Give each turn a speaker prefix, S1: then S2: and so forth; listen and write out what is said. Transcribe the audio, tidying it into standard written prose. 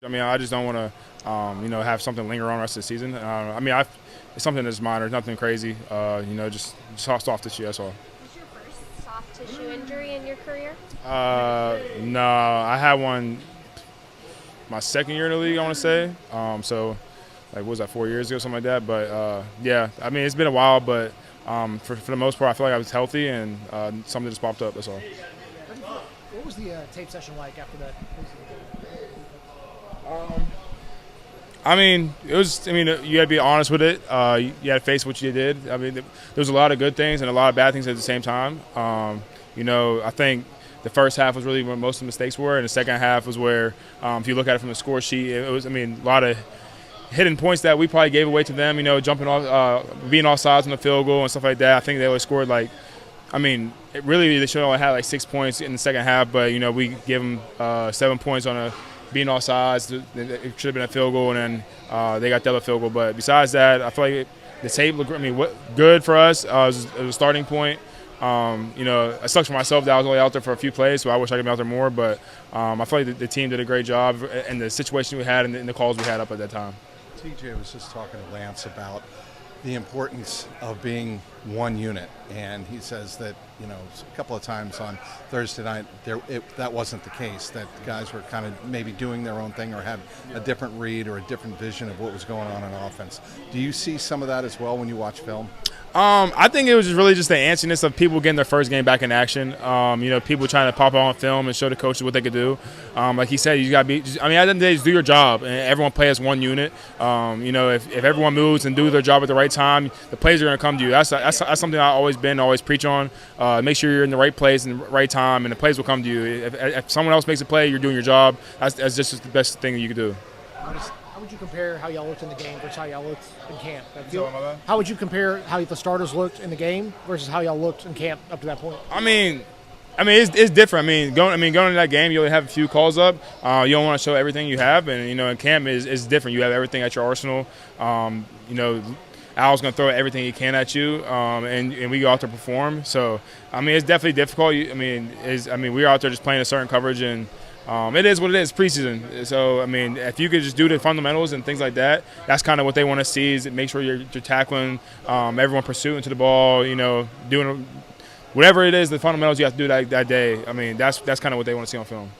S1: I mean, I just don't want to, have something linger on the rest of the season. It's something that's minor, nothing crazy. Just soft tissue. That's all.
S2: Was your first soft tissue injury in your career?
S1: No, I had one my second year in the league, I want to say. What was that, 4 years ago, something like that. But yeah, I mean, it's been a while, but for the most part, I feel like I was healthy and something just popped up. That's all.
S3: What was the tape session like after that?
S1: You had to be honest with it. You had to face what you did. I mean, there was a lot of good things and a lot of bad things at the same time. I think the first half was really where most of the mistakes were, and the second half was where, if you look at it from the score sheet, it was, a lot of hidden points that we probably gave away to them, jumping off, being off sides on the field goal and stuff like that. I think they only scored they should only had 6 points in the second half, but, we gave them 7 points on being off sides. It should have been a field goal, and then they got the other field goal. But besides that, I feel like the tape looked, good for us. It was a starting point. It sucks for myself that I was only out there for a few plays, so I wish I could be out there more. But I feel like the team did a great job in the situation we had and the calls we had up at that time.
S4: TJ was just talking to Lance about the importance of being one unit, and he says that a couple of times on Thursday night that wasn't the case, that guys were kind of maybe doing their own thing or had a different read or a different vision of what was going on in offense. Do you see some of that as well when you watch film?
S1: I think it was really just the antsiness of people getting their first game back in action. People trying to pop on film and show the coaches what they could do. Like he said, you got to be. At the end of the day, just do your job, and everyone play as one unit. If everyone moves and do their job at the right time, the plays are going to come to you. That's something I've always preach on. Make sure you're in the right place and the right time, and the plays will come to you. If someone else makes a play, you're doing your job. That's just the best thing that you can do.
S3: How would you compare how y'all looked in the game versus how y'all looked in camp? How would you compare how the starters looked in the game versus how y'all looked in camp up to that point?
S1: It's different. Going into that game, you only have a few calls up. You don't want to show everything you have, and in camp is different. You have everything at your arsenal. Al's going to throw everything he can at you, and we go out to perform. So, it's definitely difficult. We're out there just playing a certain coverage, and it is what it is, preseason. So, if you could just do the fundamentals and things like that, that's kind of what they want to see, is make sure you're tackling everyone pursuing to the ball, doing whatever it is, the fundamentals you have to do that day. That's kind of what they want to see on film.